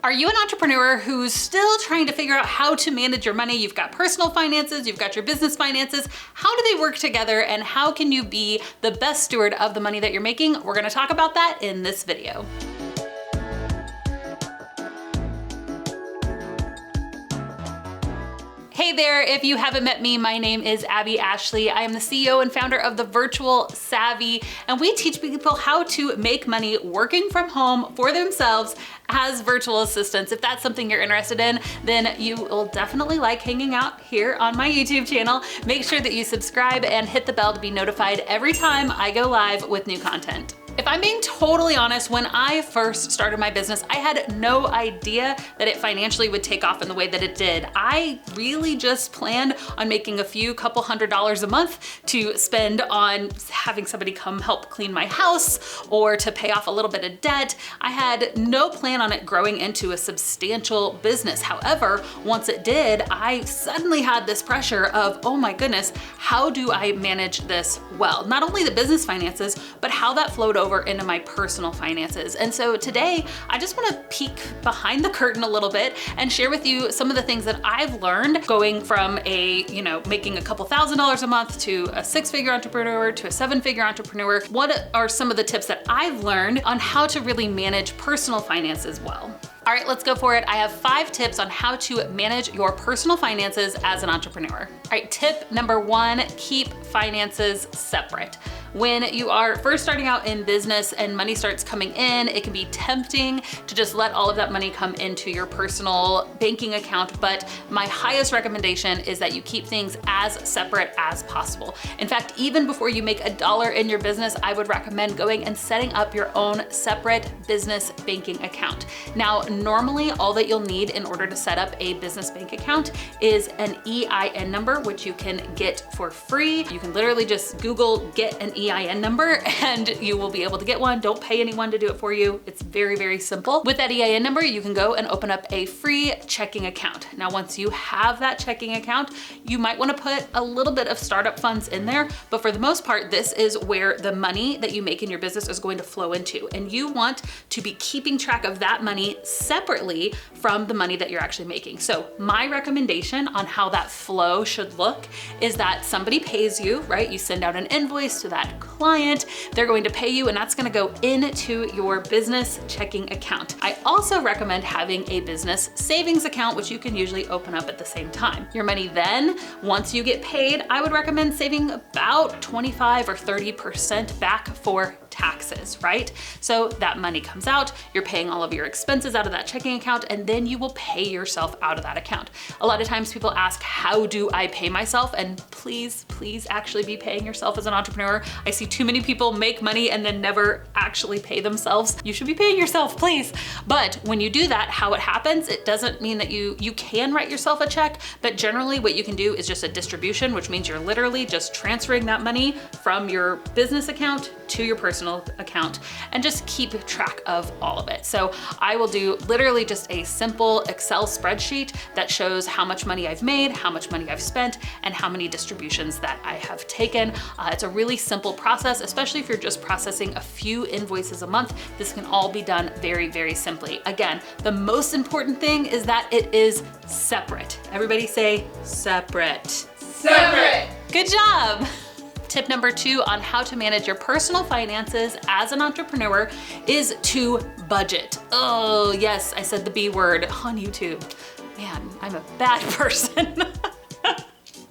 Are you an entrepreneur who's still trying to figure out how to manage your money? You've got personal finances, you've got your business finances. How do they work together and how can you be the best steward of the money that you're making? We're gonna talk about that in this video. Hey there, if you haven't met me, my name is Abbey Ashley. I am the CEO and founder of The Virtual Savvy, and we teach people how to make money working from home for themselves as virtual assistants. If that's something you're interested in, then you will definitely like hanging out here on my YouTube channel. Make sure that you subscribe and hit the bell to be notified every time I go live with new content. If I'm being totally honest, when I first started my business, I had no idea that it financially would take off in the way that it did. I really just planned on making a few couple $100s a month to spend on having somebody come help clean my house or to pay off a little bit of debt. I had no plan on it growing into a substantial business. However, once it did, I suddenly had this pressure of, oh my goodness, how do I manage this well? Not only the business finances, but how that flowed over into my personal finances. And so today, I just want to peek behind the curtain a little bit and share with you some of the things that I've learned going from making a couple $1,000s a month to a six-figure entrepreneur to a seven-figure entrepreneur. What are some of the tips that I've learned on how to really manage personal finances well? All right, let's go for it. I have 5 tips on how to manage your personal finances as an entrepreneur. All right, tip number 1, keep finances separate. When you are first starting out in business and money starts coming in, it can be tempting to just let all of that money come into your personal banking account, but my highest recommendation is that you keep things as separate as possible. In fact, even before you make $1 in your business, I would recommend going and setting up your own separate business banking account. Now, normally all that you'll need in order to set up a business bank account is an EIN number, which you can get for free. You can literally just Google get an EIN number and you will be able to get one. Don't pay anyone to do it for you. It's very, very simple. With that EIN number, you can go and open up a free checking account. Now, once you have that checking account, you might want to put a little bit of startup funds in there, but for the most part, this is where the money that you make in your business is going to flow into. And you want to be keeping track of that money separately from the money that you're actually making. So my recommendation on how that flow should look is that somebody pays you, right? You send out an invoice to that client, they're going to pay you, and that's going to go into your business checking account. I also recommend having a business savings account, which you can usually open up at the same time. Your money then, once you get paid, I would recommend saving about 25 or 30% back for taxes, right? So that money comes out, you're paying all of your expenses out of that checking account, and then you will pay yourself out of that account. A lot of times people ask, how do I pay myself? And please actually be paying yourself as an entrepreneur. I see too many people make money and then never actually pay themselves. You should be paying yourself, please. But when you do that, how it happens, it doesn't mean that you can write yourself a check, but generally what you can do is just a distribution, which means you're literally just transferring that money from your business account to your personal account and just keep track of all of it. So I will do literally just a simple Excel spreadsheet that shows how much money I've made, how much money I've spent, and how many distributions that I have taken. It's a really simple process, especially if you're just processing a few invoices a month. This can all be done very, very simply. Again, the most important thing is that it is separate. Everybody say separate. Separate. Good job. Tip number 2 on how to manage your personal finances as an entrepreneur is to budget. Oh yes, I said the B word on YouTube. Man, I'm a bad person.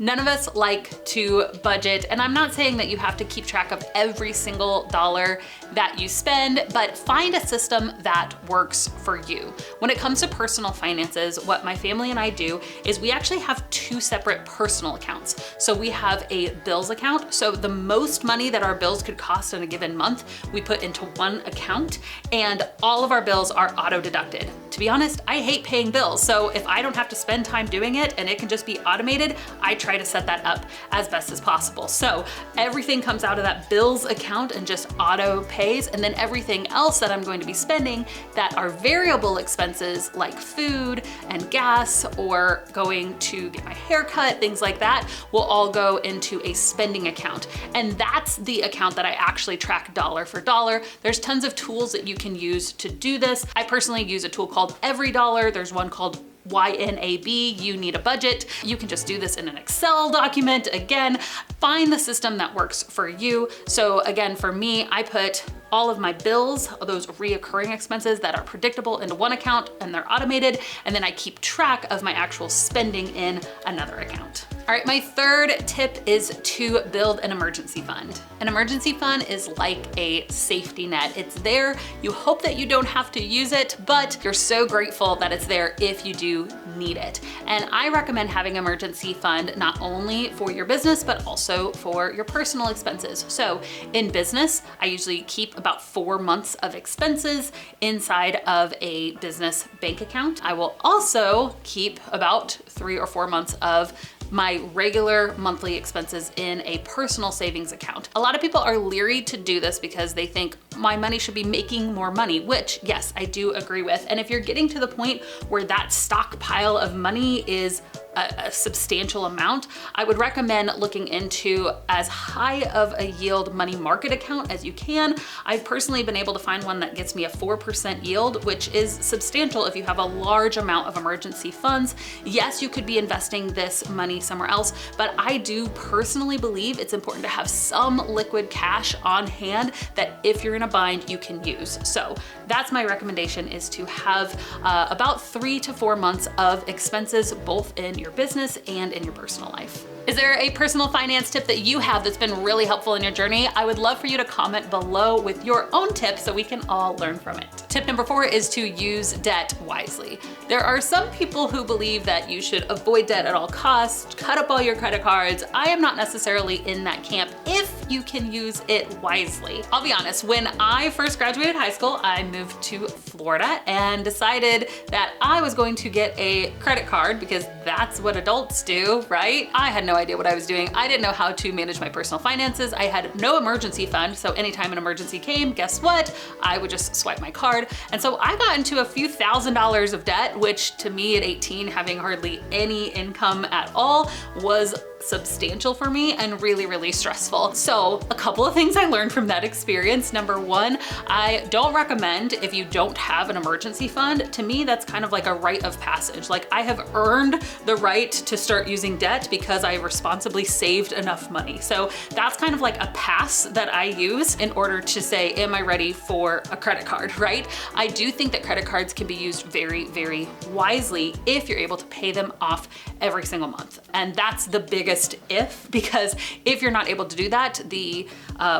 None of us like to budget, and I'm not saying that you have to keep track of every single dollar that you spend, but find a system that works for you. When it comes to personal finances, what my family and I do is we actually have 2 separate personal accounts. So we have a bills account. So the most money that our bills could cost in a given month, we put into one account, and all of our bills are auto-deducted. To be honest, I hate paying bills. So if I don't have to spend time doing it and it can just be automated, I try to set that up as best as possible. So everything comes out of that bills account and just auto pays, and then everything else that I'm going to be spending that are variable expenses like food and gas or going to get my hair cut, things like that, will all go into a spending account. And that's the account that I actually track dollar for dollar. There's tons of tools that you can use to do this. I personally use a tool called called Every Dollar. There's one called YNAB, You Need a Budget. You can just do this in an Excel document. Again, find the system that works for you. So again, for me, I put all of my bills, those reoccurring expenses that are predictable, into one account and they're automated. And then I keep track of my actual spending in another account. All right, my third tip is to build an emergency fund. An emergency fund is like a safety net. It's there. You hope that you don't have to use it, but you're so grateful that it's there if you do need it. And I recommend having an emergency fund not only for your business, but also for your personal expenses. So in business, I usually keep about 4 months of expenses inside of a business bank account. I will also keep about 3 or 4 months of my regular monthly expenses in a personal savings account. A lot of people are leery to do this because they think my money should be making more money, which yes, I do agree with. And if you're getting to the point where that stockpile of money is a substantial amount, I would recommend looking into as high of a yield money market account as you can. I've personally been able to find one that gets me a 4% yield, which is substantial if you have a large amount of emergency funds. Yes, you could be investing this money somewhere else, but I do personally believe it's important to have some liquid cash on hand that if you're in a bind, you can use. So that's my recommendation, is to have about 3 to 4 months of expenses, both in your business and in your personal life. Is there a personal finance tip that you have that's been really helpful in your journey? I would love for you to comment below with your own tips so we can all learn from it. Tip number 4 is to use debt wisely. There are some people who believe that you should avoid debt at all costs, cut up all your credit cards. I am not necessarily in that camp if you can use it wisely. I'll be honest, when I first graduated high school, I moved to Florida and decided that I was going to get a credit card because that's what adults do, right? I had no idea what I was doing. I didn't know how to manage my personal finances. I had no emergency fund, so anytime an emergency came, guess what? I would just swipe my card. And so I got into a few $1,000s of debt, which to me at 18, having hardly any income at all, was substantial for me and really, really stressful. So a couple of things I learned from that experience. Number 1, I don't recommend, if you don't have an emergency fund, to me, that's kind of like a rite of passage. Like, I have earned the right to start using debt because I responsibly saved enough money. So that's kind of like a pass that I use in order to say, am I ready for a credit card, right? I do think that credit cards can be used very, very wisely if you're able to pay them off every single month. And that's the biggest if, because if you're not able to do that, the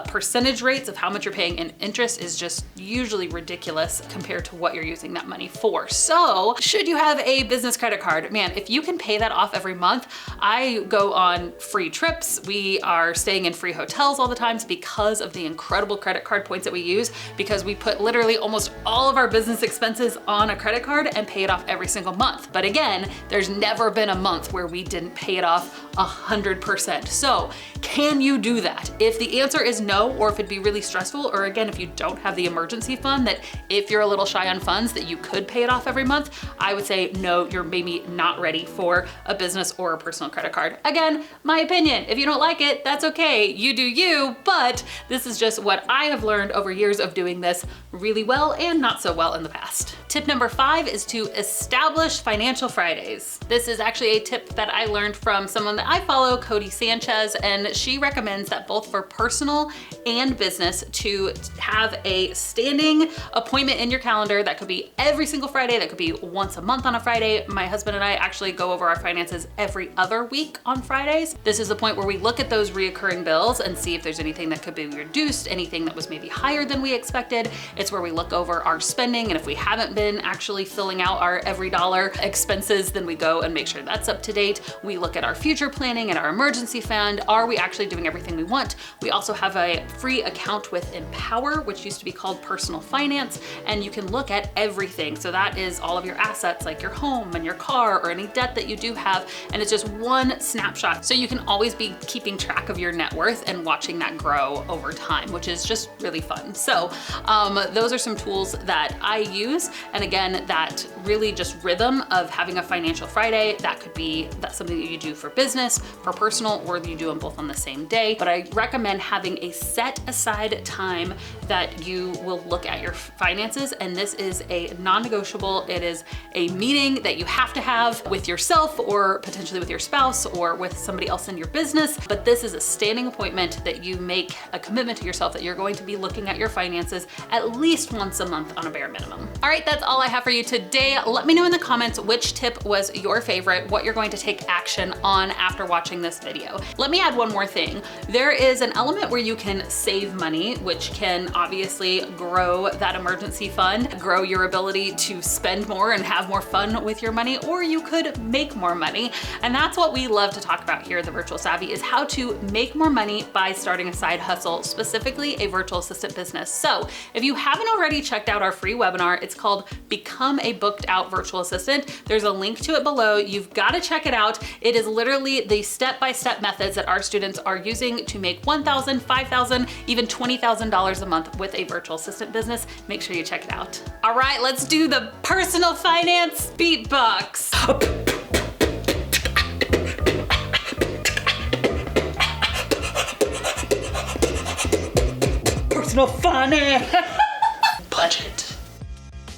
percentage rates of how much you're paying in interest is just usually ridiculous compared to what you're using that money for. So should you have a business credit card, man, if you can pay that off every month, I go on free trips. We are staying in free hotels all the time because of the incredible credit card points that we use, because we put literally almost all of our business expenses on a credit card and pay it off every single month. But again, there's never been a month where we didn't pay it off 100%. So can you do that? If the answer is no, or if it'd be really stressful, or again, if you don't have the emergency fund, that if you're a little shy on funds that you could pay it off every month, I would say no, you're maybe not ready for a business or a personal credit card. Again, my opinion. If you don't like it, that's okay. You do you, but this is just what I have learned over years of doing this really well and not so well in the past. Tip number 5 is to establish financial Fridays. This is actually a tip that I learned from someone that I follow, Cody Sanchez, and she recommends that both for personal and business to have a standing appointment in your calendar. That could be every single Friday, that could be once a month on a Friday. My husband and I actually go over our finances every other week on Fridays. This is the point where we look at those reoccurring bills and see if there's anything that could be reduced, anything that was maybe higher than we expected. It's where we look over our spending, and if we haven't been actually filling out our every dollar expenses, then we go and make sure that's up to date. We look at our future planning and our emergency fund. Are we actually doing everything we want? We also have a free account with Empower, which used to be called Personal Finance, and you can look at everything. So that is all of your assets, like your home and your car or any debt that you do have, and it's just one snapshot. So you can always be keeping track of your net worth and watching that grow over time, which is just really fun. So those are some tools that I use. And again, that really just rhythm of having a financial Friday, that could be something that you do for business, for personal, or you do them both on the same day. But I recommend having a set aside time that you will look at your finances, and this is a non-negotiable. It is a meeting that you have to have with yourself or potentially with your spouse or with somebody else in your business. But this is a standing appointment that you make a commitment to yourself that you're going to be looking at your finances at least once a month on a bare minimum. All right, that's all I have for you today. Let me know in the comments which tip was your favorite, what you're going to take action on after watching this video. Let me add one more thing. There is an element where you can save money, which can obviously grow that emergency fund, grow your ability to spend more and have more fun with your money, or you could make more money. And that's what we love to talk about here at the Virtual Savvy, is how to make more money by starting a side hustle, specifically a virtual assistant business. So if you haven't already checked out our free webinar, it's called Become a Booked Out Virtual Assistant. There's a link to it below. You've got to check it out. It is literally the step-by-step methods that our students are using to make $1,000, $5,000, even $20,000 a month with a virtual assistant business. Make sure you check it out. All right, let's do the personal finance beatbox. Personal finance. Budget.